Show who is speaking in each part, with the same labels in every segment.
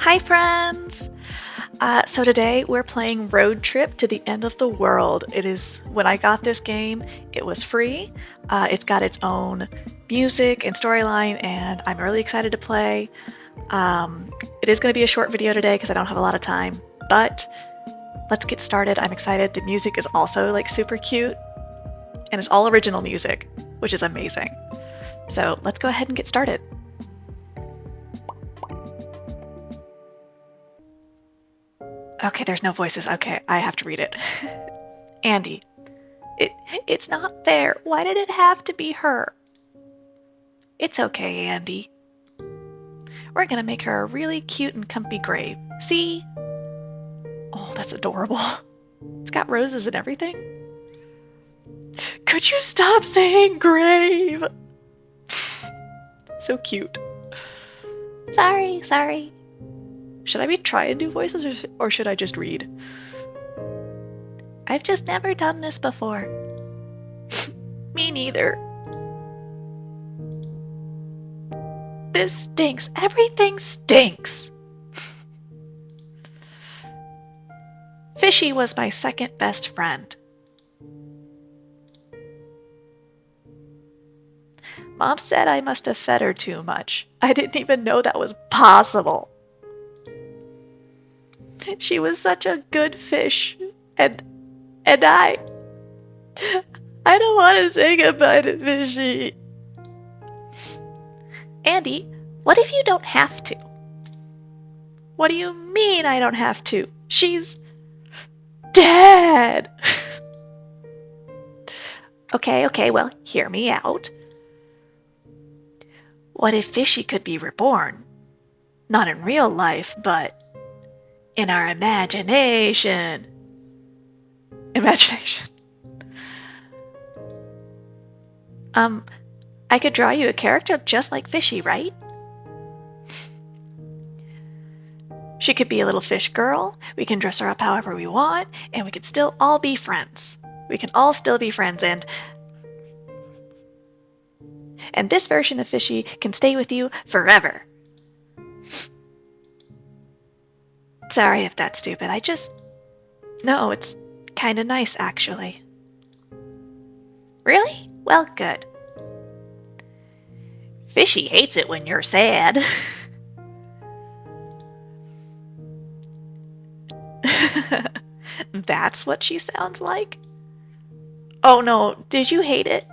Speaker 1: Hi friends! So today we're playing Road Trip to the End of the World. When I got this game, it was free. It's got its own music and storyline, and I'm really excited to play. It is going to be a short video today because I don't have a lot of time, but let's get started. I'm excited. The music is also like super cute, and it's all original music, which is amazing. So let's go ahead and get started. Okay, there's no voices. Okay, I have to read it. Andi. It's not fair. Why did it have to be her? It's okay, Andi. We're gonna make her a really cute and comfy grave. See? Oh, that's adorable. It's got roses and everything. Could you stop saying grave? So cute. Sorry. Should I be trying to do voices or should I just read? I've just never done this before. Me neither. This stinks. Everything stinks. Fishy was my second best friend. Mom said I must have fed her too much. I didn't even know that was possible. She was such a good fish, and I don't want to say goodbye to Fishy. Andi, what if you don't have to? What do you mean I don't have to? She's dead. Okay, well, hear me out. What if Fishy could be reborn? Not in real life, but in our imagination. I could draw you a character just like Fishy, right? She could be a little fish girl. We can dress her up however we want, and we could still all be friends. We can all still be friends, and this version of Fishy can stay with you forever. Sorry if that's stupid. No, it's kind of nice, actually. Really? Well, good. Fishy hates it when you're sad. That's what she sounds like? Oh no, did you hate it?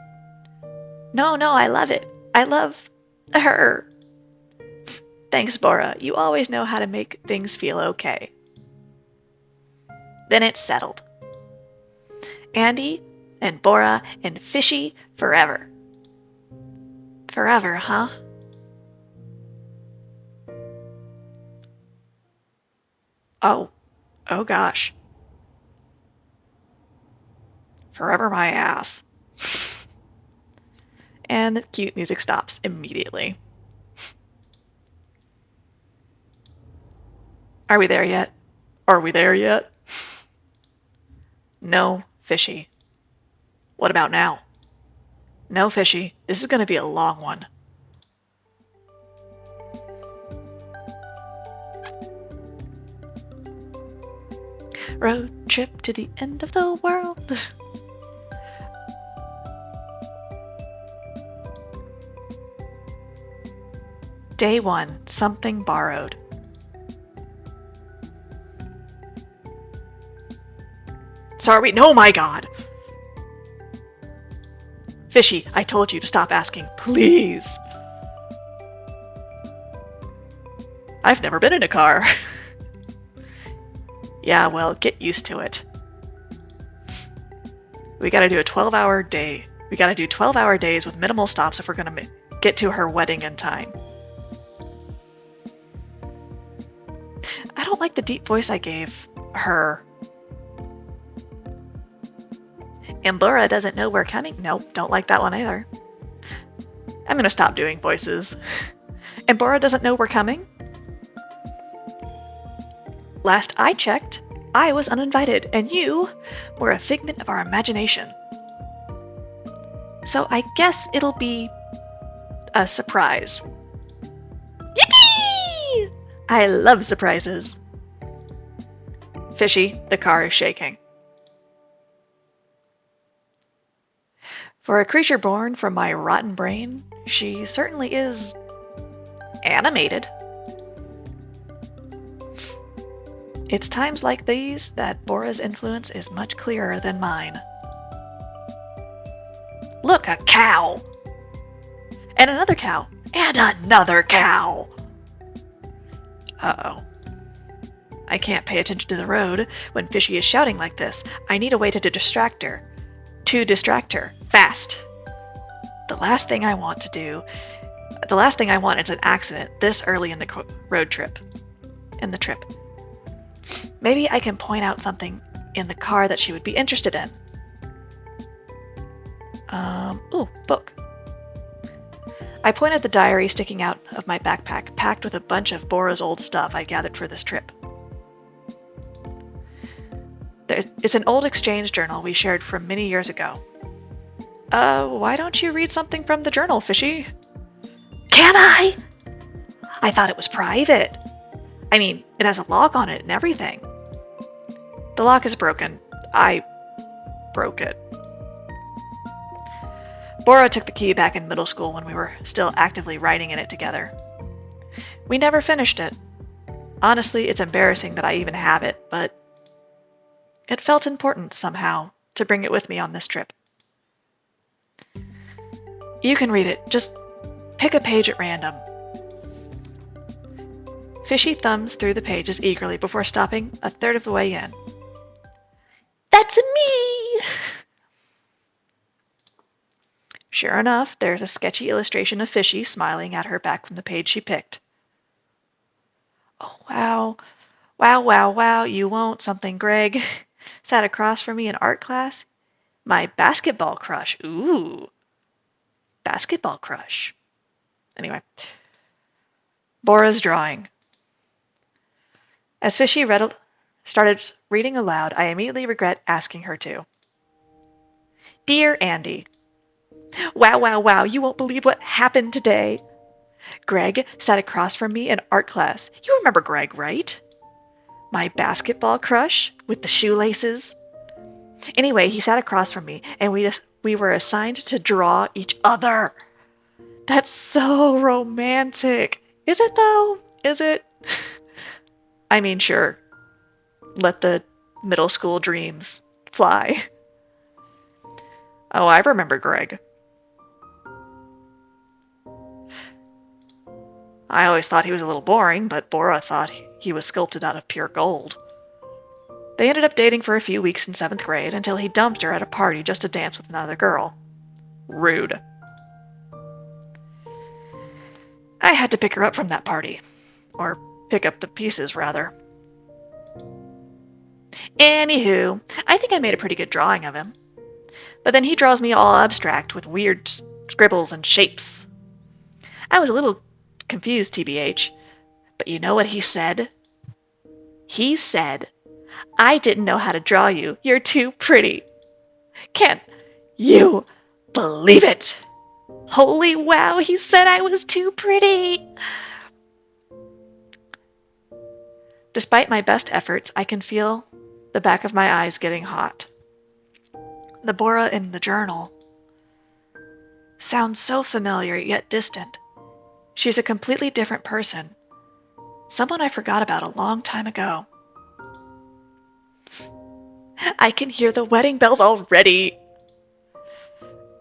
Speaker 1: No, I love it. I love her. Thanks, Bora. You always know how to make things feel okay. Then it's settled. Andi and Bora and Fishy forever. Forever, huh? Oh gosh. Forever my ass. And the cute music stops immediately. Are we there yet? No, Fishy. What about now? No, Fishy. This is going to be a long one. Road trip to the end of the world. Day 1. Something borrowed. Sorry, no, my God! Fishy, I told you to stop asking, please! I've never been in a car. Yeah, well, get used to it. We gotta do a 12-hour day. We gotta do 12-hour days with minimal stops if we're gonna get to her wedding in time. I don't like the deep voice I gave her. And Bora doesn't know we're coming. Nope, don't like that one either. I'm gonna stop doing voices. And Bora doesn't know we're coming? Last I checked, I was uninvited, and you were a figment of our imagination. So I guess it'll be a surprise. Yippee! I love surprises. Fishy, the car is shaking. For a creature born from my rotten brain, she certainly is animated. It's times like these that Bora's influence is much clearer than mine. Look, a cow! And another cow! And another cow! Uh-oh. I can't pay attention to the road when Fishy is shouting like this. I need a way to distract her. Fast. The last thing I want is an accident this early in the road trip. Maybe I can point out something in the car that she would be interested in. Book. I point at the diary sticking out of my backpack, packed with a bunch of Bora's old stuff I gathered for this trip. It's an old exchange journal we shared from many years ago. Why don't you read something from the journal, Fishy? Can I? I thought it was private. I mean, it has a lock on it and everything. The lock is broken. I broke it. Bora took the key back in middle school when we were still actively writing in it together. We never finished it. Honestly, it's embarrassing that I even have it, but it felt important somehow to bring it with me on this trip. You can read it. Just pick a page at random. Fishy thumbs through the pages eagerly before stopping a third of the way in. That's me! Sure enough, there's a sketchy illustration of Fishy smiling at her back from the page she picked. Oh, wow. Wow, you won't something, Greg. Sat across from me in art class. My basketball crush. Ooh. Basketball crush. Anyway. Bora's drawing. As Fishy started reading aloud, I immediately regret asking her to. Dear Andi. Wow, you won't believe what happened today. Greg sat across from me in art class. You remember Greg, right? My basketball crush with the shoelaces. Anyway, he sat across from me, and we were assigned to draw each other. That's so romantic. Is it, though? Is it? I mean, sure. Let the middle school dreams fly. Oh, I remember Greg. I always thought he was a little boring, but Bora thought he was sculpted out of pure gold. They ended up dating for a few weeks in 7th grade until he dumped her at a party just to dance with another girl. Rude. I had to pick her up from that party. Or pick up the pieces, rather. Anywho, I think I made a pretty good drawing of him. But then he draws me all abstract with weird scribbles and shapes. I was a little confused, TBH. But you know what he said? He said, I didn't know how to draw you. You're too pretty. Can't you believe it? Holy wow, he said I was too pretty. Despite my best efforts, I can feel the back of my eyes getting hot. The Bora in the journal sounds so familiar yet distant. She's a completely different person. Someone I forgot about a long time ago. I can hear the wedding bells already.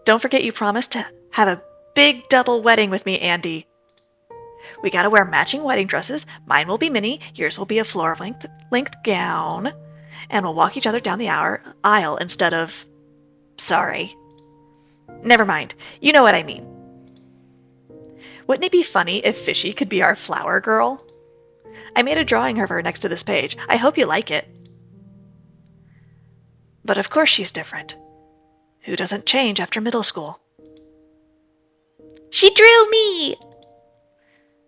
Speaker 1: Don't forget you promised to have a big double wedding with me, Andi. We gotta wear matching wedding dresses. Mine will be mini, yours will be a floor-length gown, and we'll walk each other down the aisle instead of... Sorry. Never mind. You know what I mean. Wouldn't it be funny if Fishy could be our flower girl? I made a drawing of her next to this page. I hope you like it. But of course she's different. Who doesn't change after middle school? She drew me!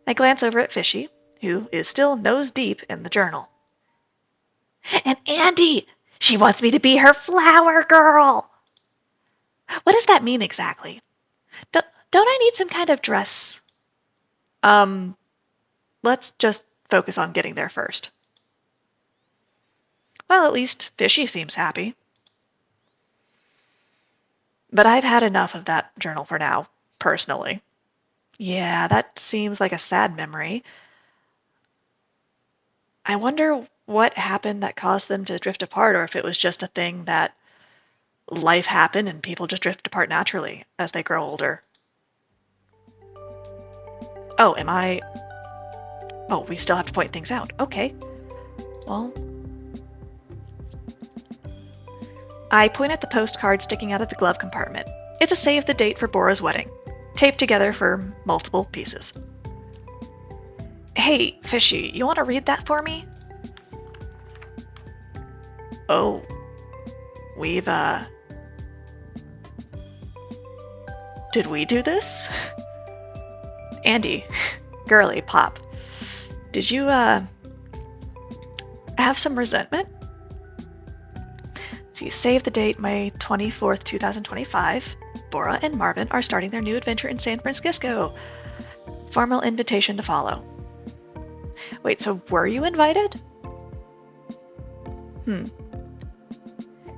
Speaker 1: I glance over at Fishy, who is still nose deep in the journal. And Andi! She wants me to be her flower girl! What does that mean exactly? Don't I need some kind of dress? Let's just focus on getting there first. Well, at least Fishy seems happy. But I've had enough of that journal for now, personally. Yeah, that seems like a sad memory. I wonder what happened that caused them to drift apart, or if it was just a thing that life happened and people just drift apart naturally as they grow older. Oh, am I... Oh, we still have to point things out. Okay. Well... I point at the postcard sticking out of the glove compartment. It's a save the date for Bora's wedding, taped together for multiple pieces. Hey, Fishy, you want to read that for me? Oh. We've, Did we do this? Andi, girly, Pop. Did you, have some resentment? See, save the date, May 24th, 2025. Bora and Marvin are starting their new adventure in San Francisco. Formal invitation to follow. Wait, so were you invited?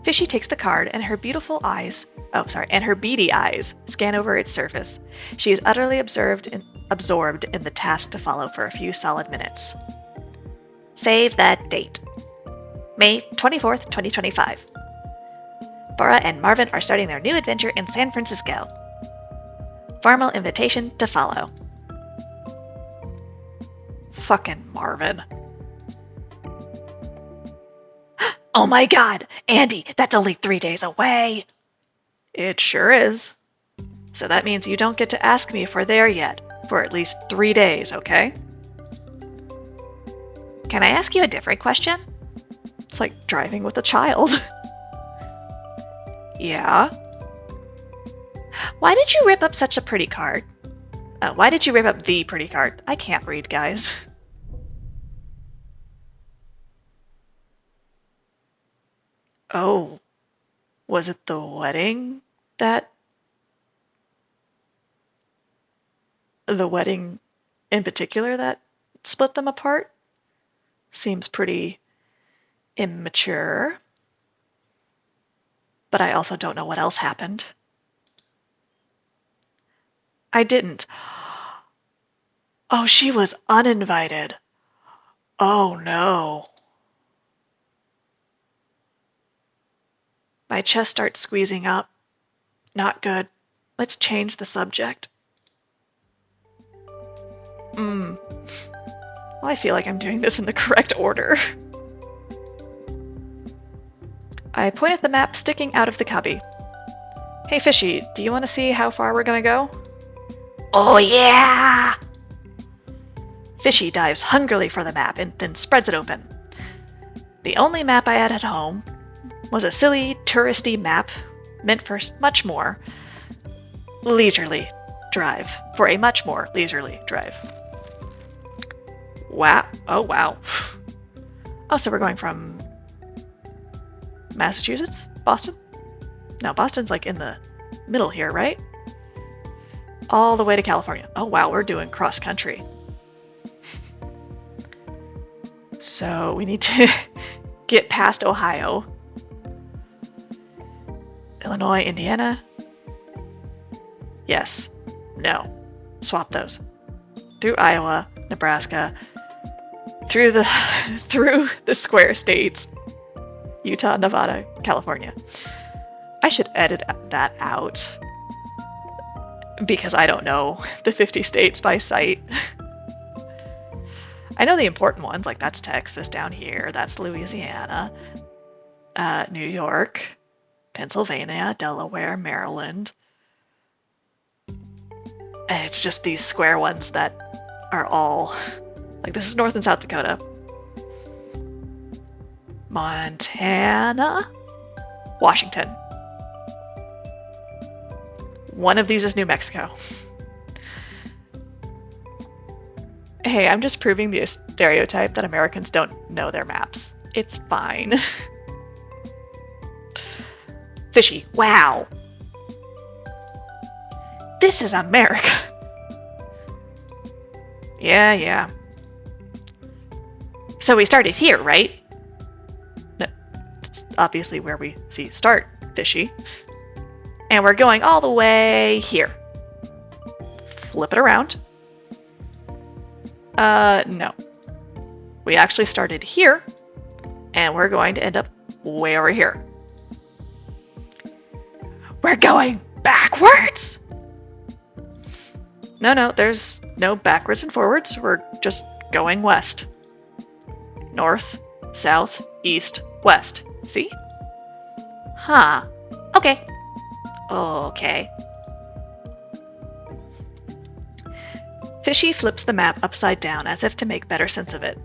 Speaker 1: Fishy takes the card and her beautiful eyes, and her beady eyes scan over its surface. She is utterly absorbed in the task to follow for a few solid minutes. Save that date. May 24th, 2025. Bora and Marvin are starting their new adventure in San Francisco. Formal invitation to follow. Fucking Marvin. Oh my god! Andi, that's only 3 days away! It sure is. So that means you don't get to ask me if we're there yet, for at least 3 days, okay? Can I ask you a different question? It's like driving with a child. Yeah? Why did you rip up such a pretty card? Why did you rip up the pretty card? I can't read, guys. Oh. Was it the wedding that... The wedding in particular that split them apart? Seems pretty immature. But I also don't know what else happened. I didn't. Oh, she was uninvited. Oh no. My chest starts squeezing up. Not good. Let's change the subject. Well, I feel like I'm doing this in the correct order. I point at the map sticking out of the cubby. Hey, Fishy, do you want to see how far we're gonna go? Oh yeah! Fishy dives hungrily for the map and then spreads it open. The only map I had at home was a silly, touristy map meant for much more leisurely drive. For a much more leisurely drive. Wow. Oh, wow. Oh, so we're going from Massachusetts? Boston? No, Boston's like in the middle here, right? All the way to California. Oh, wow, we're doing cross country. So we need to get past Ohio. Illinois, Indiana. Yes. No. Swap those. Through Iowa, Nebraska, through the square states, Utah, Nevada, California. I should edit that out because I don't know the 50 states by sight. I know the important ones, like that's Texas down here, that's Louisiana, New York, Pennsylvania, Delaware, Maryland. And it's just these square ones that are all, like this is North and South Dakota. Montana, Washington. One of these is New Mexico. Hey, I'm just proving the stereotype that Americans don't know their maps. It's fine. Fishy, wow. This is America. Yeah. So we started here, right? No, it's obviously where we see start, fishy. And we're going all the way here. Flip it around. No. We actually started here, and we're going to end up way over here. We're going backwards! No, there's no backwards and forwards. We're just going west. North, south, east, west. See? Huh. Okay. Okay. Fishy flips the map upside down as if to make better sense of it.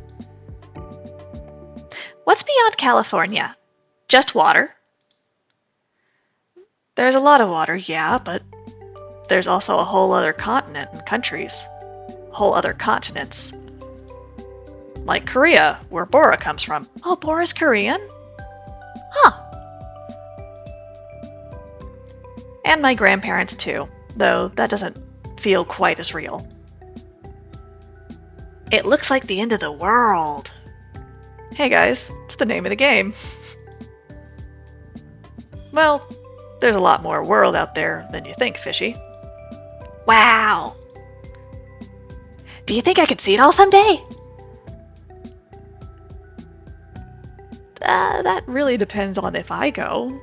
Speaker 1: What's beyond California? Just water? There's a lot of water, yeah, but there's also a whole other continent and countries. Whole other continents. Like Korea, where Bora comes from. Oh, Bora's Korean? Huh. And my grandparents too, though that doesn't feel quite as real. It looks like the end of the world. Hey guys, it's the name of the game. Well, there's a lot more world out there than you think, Fishy. Wow! Do you think I could see it all someday? That really depends on if I go.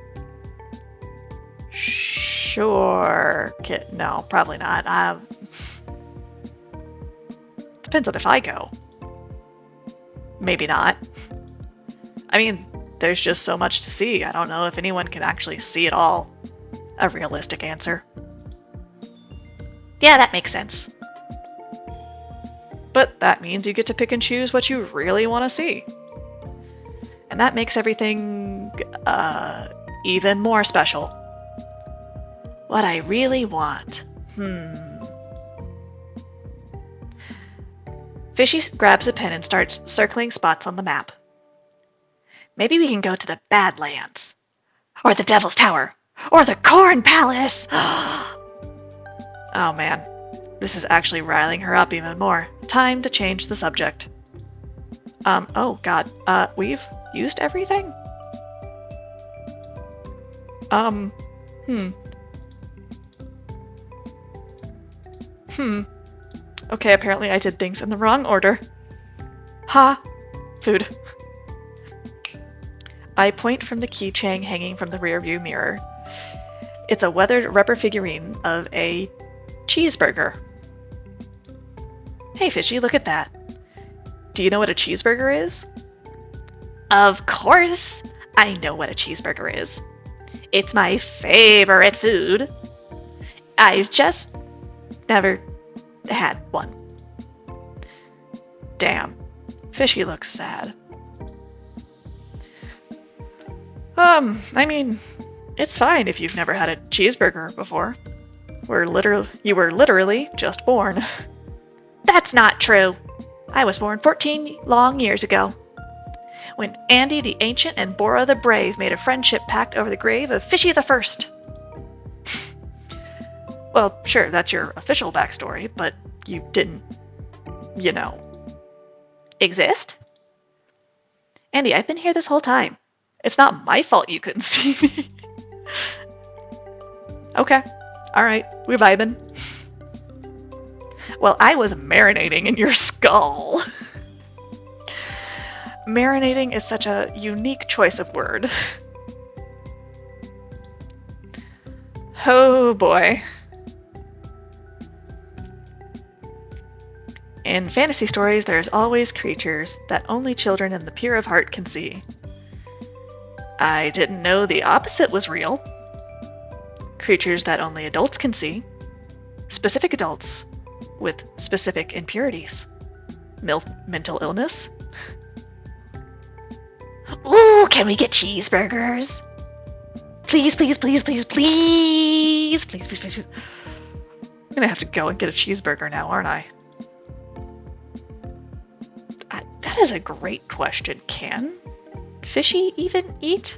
Speaker 1: Sure. No, probably not. Depends on if I go. Maybe not. I mean, there's just so much to see. I don't know if anyone can actually see it all. A realistic answer. Yeah, that makes sense. But that means you get to pick and choose what you really want to see. And that makes everything, even more special. What I really want. Fishy grabs a pen and starts circling spots on the map. Maybe we can go to the Badlands. Or the Devil's Tower. Or the Corn Palace! Oh man, this is actually riling her up even more. Time to change the subject. Oh god, we've used everything? Okay, apparently I did things in the wrong order. Ha! Food. I point from the keychain hanging from the rearview mirror. It's a weathered rubber figurine of a cheeseburger. Hey Fishy, look at that. Do you know what a cheeseburger is? Of course! I know what a cheeseburger is. It's my favorite food. I've just never had one. Damn. Fishy looks sad. I mean, it's fine if you've never had a cheeseburger before. You were literally just born. That's not true. I was born 14 long years ago, when Andi the Ancient and Bora the Brave made a friendship pact over the grave of Fishy the First. Well, sure, that's your official backstory, but you didn't, exist? Andi, I've been here this whole time. It's not my fault you couldn't see me. Okay, alright, we're vibing. Well, I was marinating in your skull. Marinating is such a unique choice of word. Oh boy. In fantasy stories, there's always creatures that only children and the pure of heart can see. I didn't know the opposite was real. Creatures that only adults can see. Specific adults with specific impurities. Mental illness. Ooh, can we get cheeseburgers? Please, please, please, please, please, please, please, please. I'm gonna have to go and get a cheeseburger now, aren't I? That is a great question. Can Fishy even eat?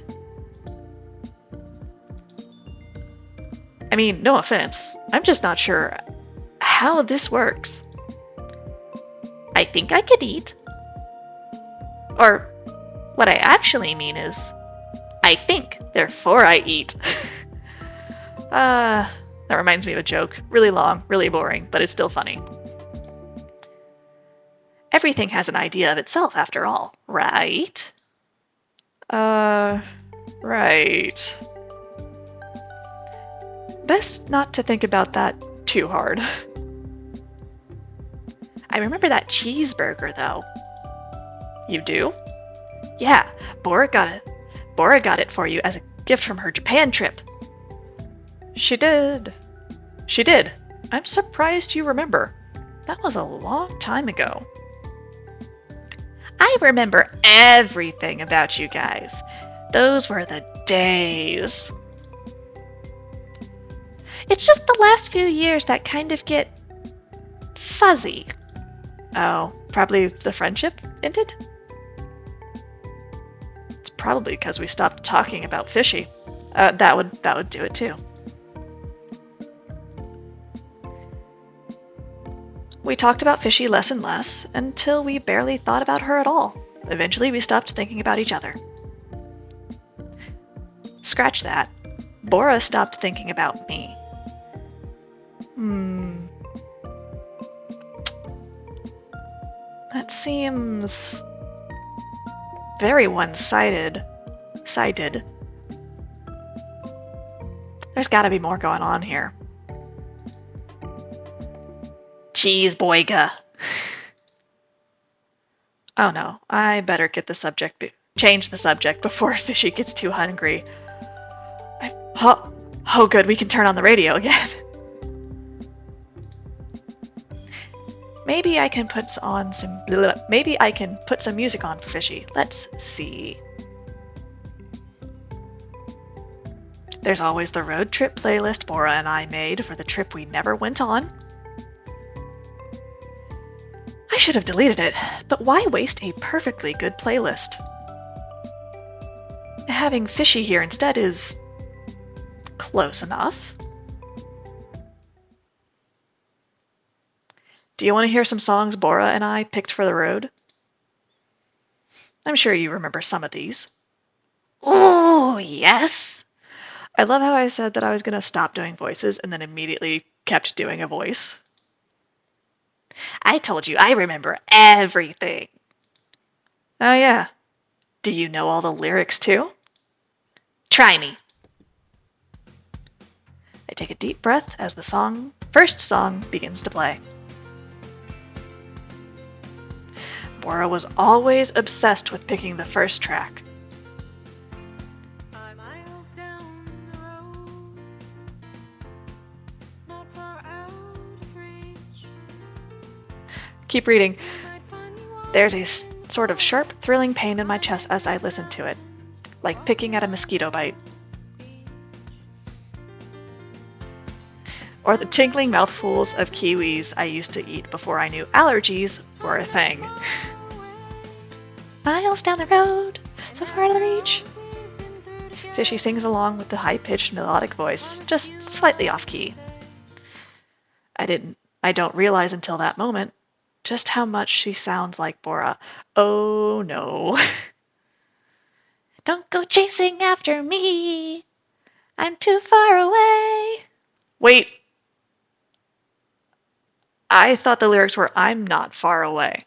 Speaker 1: I mean, no offense. I'm just not sure how this works. I think I could eat. Or what I actually mean is, I think, therefore I eat. That reminds me of a joke. Really long, really boring, but it's still funny. Everything has an idea of itself, after all, right? Right. Best not to think about that too hard. I remember that cheeseburger, though. You do? Yeah, Bora got it. Bora got it for you as a gift from her Japan trip. She did. She did. I'm surprised you remember. That was a long time ago. I remember everything about you guys. Those were the days. It's just the last few years that kind of get fuzzy. Oh, probably the friendship ended? It's probably because we stopped talking about fishy. That would do it too. We talked about Fishy less and less until we barely thought about her at all. Eventually, we stopped thinking about each other. Scratch that. Bora stopped thinking about me. That seems very one-sided. There's gotta be more going on here. Cheese boyga. Oh no, I better get the subject, change the subject before Fishy gets too hungry. Oh good, we can turn on the radio again. Maybe I can put some music on for Fishy. Let's see. There's always the road trip playlist Bora and I made for the trip we never went on. I should have deleted it, but why waste a perfectly good playlist? Having Fishy here instead is close enough. Do you want to hear some songs Bora and I picked for the road? I'm sure you remember some of these. Ooh, yes! I love how I said that I was going to stop doing voices and then immediately kept doing a voice. I told you I remember everything. Oh yeah. Do you know all the lyrics too? Try me. I take a deep breath as the first song begins to play. Bora was always obsessed with picking the first track. Keep reading. There's a sort of sharp, thrilling pain in my chest as I listen to it, like picking at a mosquito bite. Or the tinkling mouthfuls of kiwis I used to eat before I knew allergies were a thing. Miles down the road, so far to the reach. Fishy sings along with the high-pitched melodic voice, just slightly off-key. I don't realize until that moment just how much she sounds like Bora. Oh no. Don't go chasing after me. I'm too far away. Wait. I thought the lyrics were I'm not far away.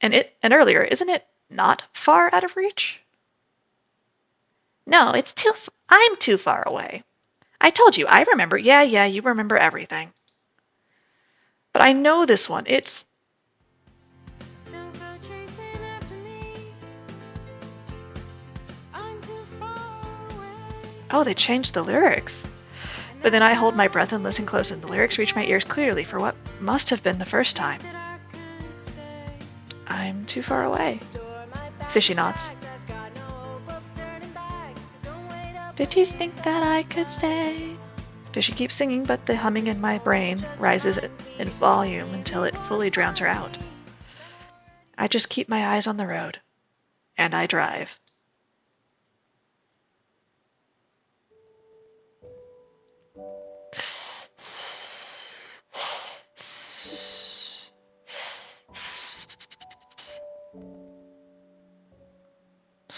Speaker 1: And earlier, isn't it not far out of reach? No, I'm too far away. I told you, I remember. Yeah, you remember everything. But I know this one. It's... Don't go chasing after me. I'm too far away. Oh, they changed the lyrics. But then I hold my breath and listen close, and the lyrics reach my ears clearly for what must have been the first time. I'm too far away. Fishy nods. Did you think that I could stay? Fishy keeps singing, but the humming in my brain rises in volume until it fully drowns her out. I just keep my eyes on the road, and I drive.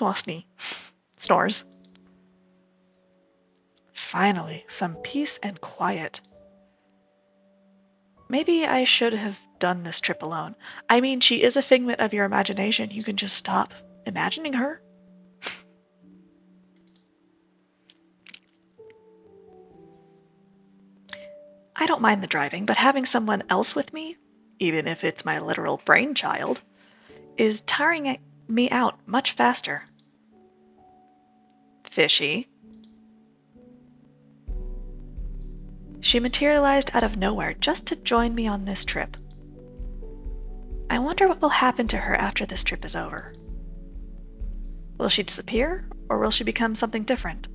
Speaker 1: Swasny. Snores. Finally, some peace and quiet. Maybe I should have done this trip alone. I mean, she is a figment of your imagination. You can just stop imagining her. I don't mind the driving, but having someone else with me, even if it's my literal brainchild, is tiring me out much faster. Fishy. She materialized out of nowhere just to join me on this trip. I wonder what will happen to her after this trip is over. Will she disappear, or will she become something different?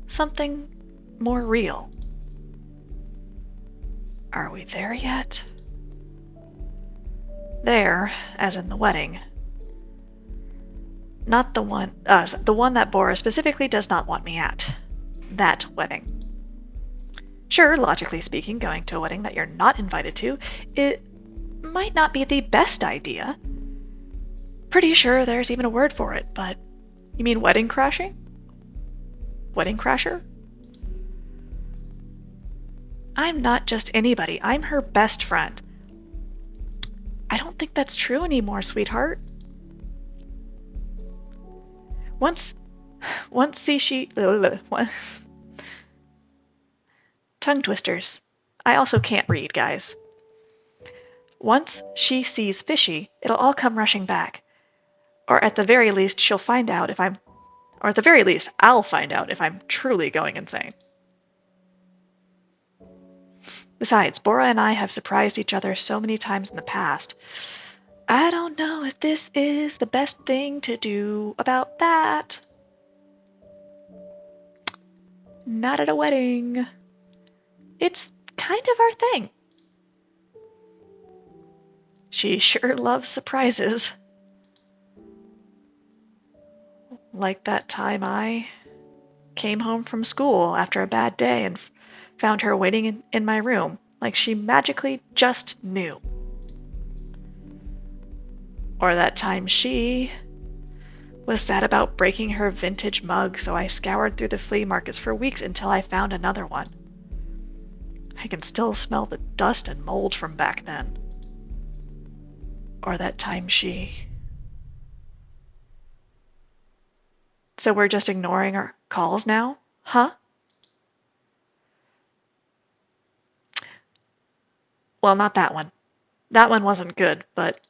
Speaker 1: Something more real? Are we there yet? There, as in the wedding. Not the one that Bora specifically does not want me at. That wedding. Sure, logically speaking, going to a wedding that you're not invited to, it might not be the best idea. Pretty sure there's even a word for it, but you mean wedding crashing? Wedding crasher? I'm not just anybody. I'm her best friend. I don't think that's true anymore, sweetheart. Once she tongue twisters. I also can't read, guys. Once she sees Fishy, it'll all come rushing back. Or at the very least, she'll find out if I'm... Or at the very least, I'll find out if I'm truly going insane. Besides, Bora and I have surprised each other so many times in the past. I don't know if this is the best thing to do about that. Not at a wedding. It's kind of our thing. She sure loves surprises. Like that time I came home from school after a bad day and found her waiting in my room, like she magically just knew. Or that time she was sad about breaking her vintage mug, so I scoured through the flea markets for weeks until I found another one. I can still smell the dust and mold from back then. Or that time she... So we're just ignoring our calls now? Huh? Well, not that one. That one wasn't good, but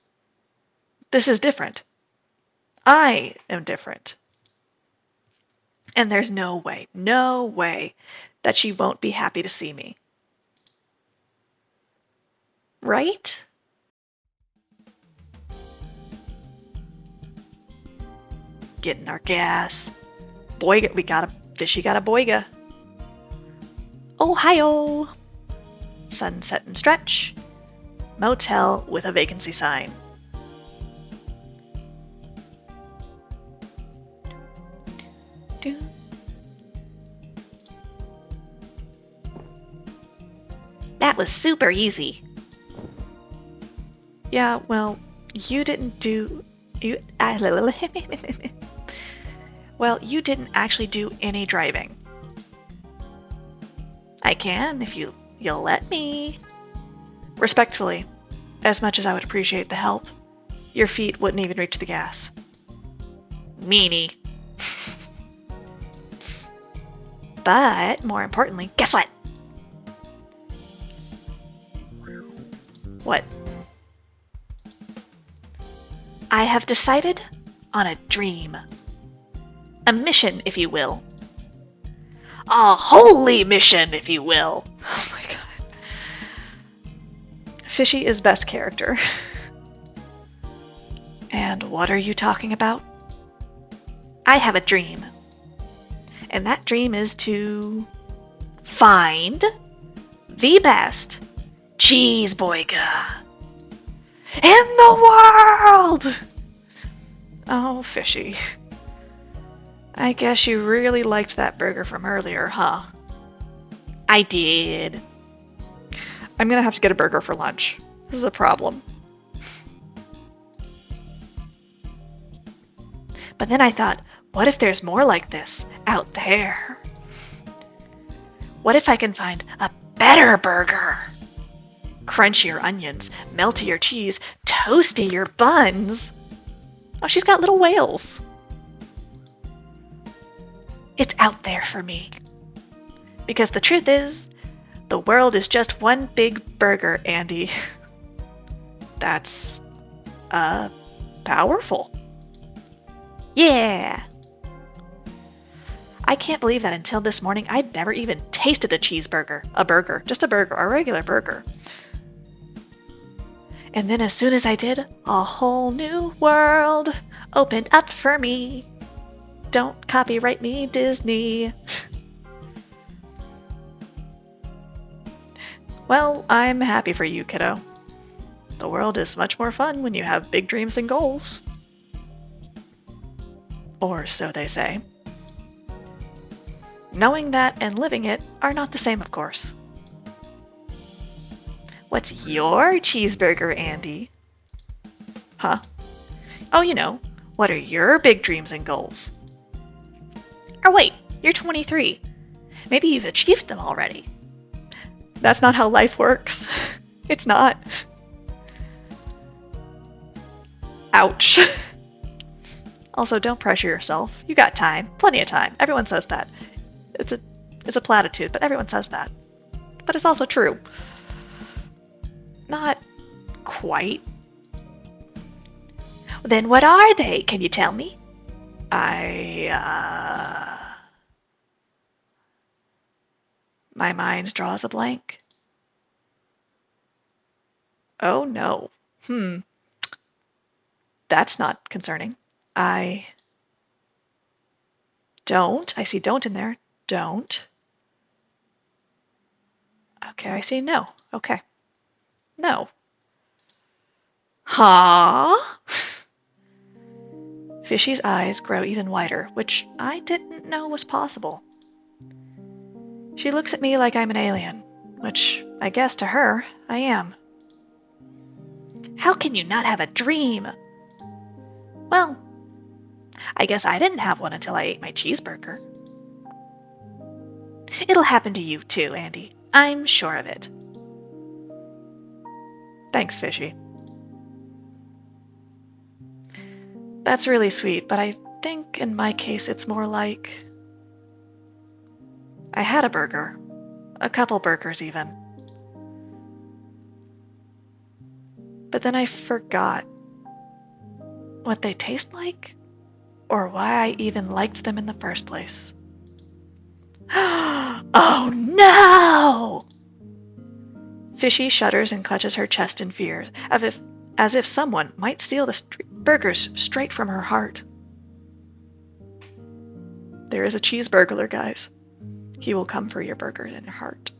Speaker 1: this is different. I am different. And there's no way that she won't be happy to see me. Right? Getting our gas. Boyga, Fishy got a boyga. Ohio! Sunset and Stretch. Motel with a vacancy sign. That was super easy. Yeah, well, you didn't do... Well, you didn't actually do any driving. I can, if you'll let me. Respectfully, as much as I would appreciate the help, your feet wouldn't even reach the gas. Meanie. But, more importantly, guess what? What? I have decided on a dream. A mission, if you will. A holy mission, if you will. Oh my god. Fishy is best character. And what are you talking about? I have a dream. And that dream is to find the best cheese boyga in the world! Oh, Fishy. I guess you really liked that burger from earlier, huh? I did. I'm gonna have to get a burger for lunch. This is a problem. But then I thought, What if there's more like this out there? What if I can find a better burger? Crunchier onions, meltier cheese, toastier buns. Oh, she's got little whales. It's out there for me. Because the truth is, the world is just one big burger, Andi. That's, powerful. Yeah! I can't believe that until this morning I'd never even tasted a cheeseburger. A burger. Just a burger. A regular burger. And then as soon as I did, a whole new world opened up for me. Don't copyright me, Disney. Well, I'm happy for you, kiddo. The world is much more fun when you have big dreams and goals. Or so they say. Knowing that and living it are not the same, of course. What's your cheeseburger, Andi? Huh? Oh, you know, what are your big dreams and goals? Or wait, you're 23. Maybe you've achieved them already. That's not how life works. It's not. Ouch. Also, don't pressure yourself. You got time. Plenty of time. Everyone says that. It's a platitude, but everyone says that. But it's also true. Not quite. Then what are they? Can you tell me? My mind draws a blank. Oh no. That's not concerning. I see don't in there. Don't. Okay, I see no. Okay. No. Huh? Fishy's eyes grow even wider, which I didn't know was possible. She looks at me like I'm an alien, which I guess to her, I am. How can you not have a dream? Well, I guess I didn't have one until I ate my cheeseburger. It'll happen to you too, Andi. I'm sure of it. Thanks, Fishy. That's really sweet, but I think in my case it's more like I had a burger. A couple burgers even. But then I forgot what they taste like or why I even liked them in the first place. Oh no! Fishy shudders and clutches her chest in fear, as if someone might steal the burgers straight from her heart. There is a cheeseburglar, guys. He will come for your burger in your heart.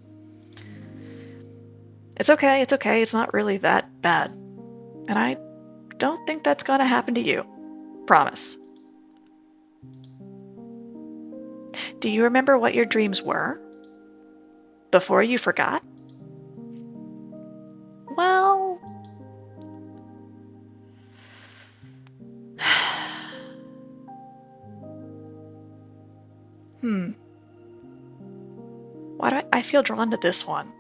Speaker 1: It's okay, it's not really that bad. And I don't think that's gonna happen to you. Promise. Do you remember what your dreams were? Before you forgot? Well... Why do I feel drawn to this one?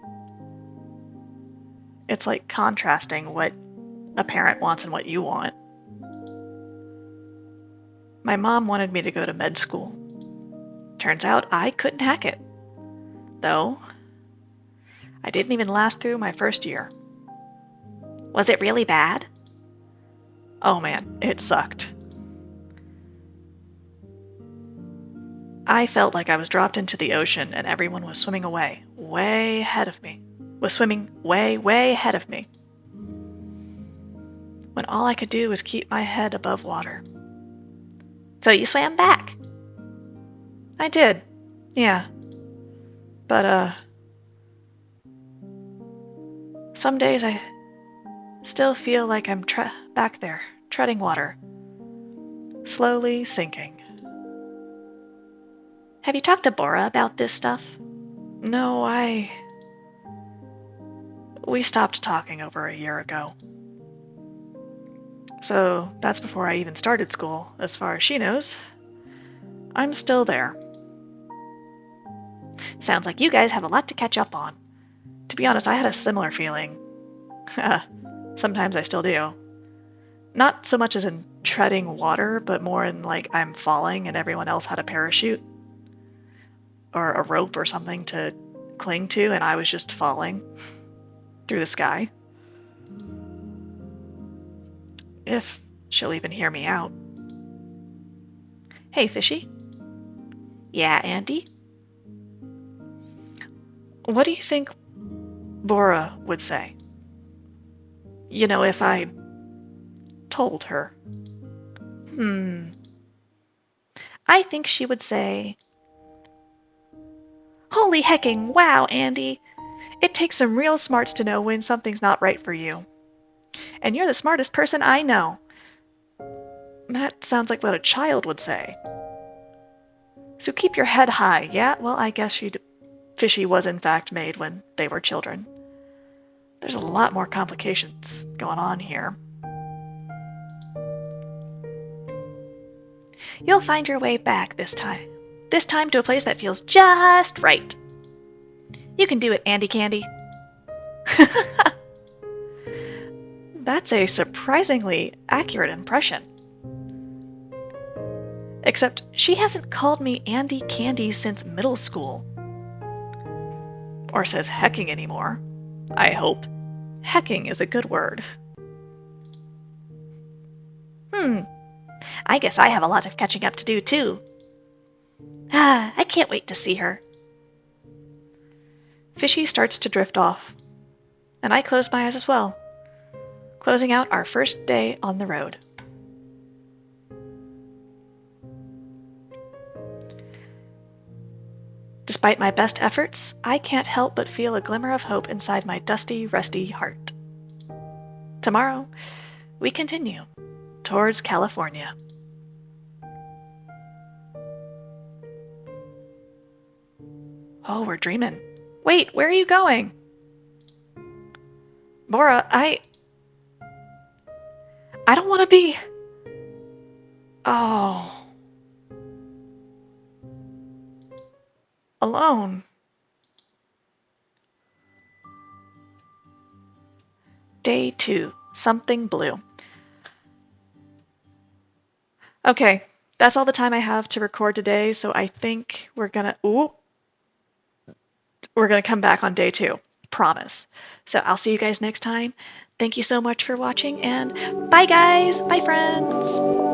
Speaker 1: It's like contrasting what a parent wants and what you want. My mom wanted me to go to med school. Turns out I couldn't hack it. Though, I didn't even last through my first year. Was it really bad? Oh man, it sucked. I felt like I was dropped into the ocean and everyone was swimming away, way ahead of me. Was swimming way, way ahead of me. When all I could do was keep my head above water. So you swam back? I did, yeah. But, some days I still feel like I'm back there, treading water. Slowly sinking. Have you talked to Bora about this stuff? No, we stopped talking over a year ago. So that's before I even started school, as far as she knows. I'm still there. Sounds like you guys have a lot to catch up on. To be honest, I had a similar feeling. Sometimes I still do. Not so much as in treading water, but more in like I'm falling and everyone else had a parachute or a rope or something to cling to, and I was just falling through the sky. If she'll even hear me out. Hey, Fishy. Yeah, Andi? What do you think Bora would say? You know, if I told her. I think she would say, "Holy hecking wow, Andi! It takes some real smarts to know when something's not right for you. And you're the smartest person I know." That sounds like what a child would say. So keep your head high, yeah? Well, I guess Fishy was in fact made when they were children. There's a lot more complications going on here. You'll find your way back this time. This time to a place that feels just right. You can do it, Andi Candy. That's a surprisingly accurate impression. Except she hasn't called me Andi Candy since middle school. Or says hecking anymore. I hope. Hecking is a good word. I guess I have a lot of catching up to do, too. I can't wait to see her. Fishy starts to drift off, and I close my eyes as well, closing out our first day on the road. Despite my best efforts, I can't help but feel a glimmer of hope inside my dusty, rusty heart. Tomorrow, we continue towards California. Oh, we're dreaming. Wait, where are you going? Bora, I don't want to be... Oh. Alone. Day 2. Something blue. Okay, that's all the time I have to record today, so I think we're gonna come back on day 2. Promise. So I'll see you guys next time. Thank you so much for watching, and bye guys! Bye friends!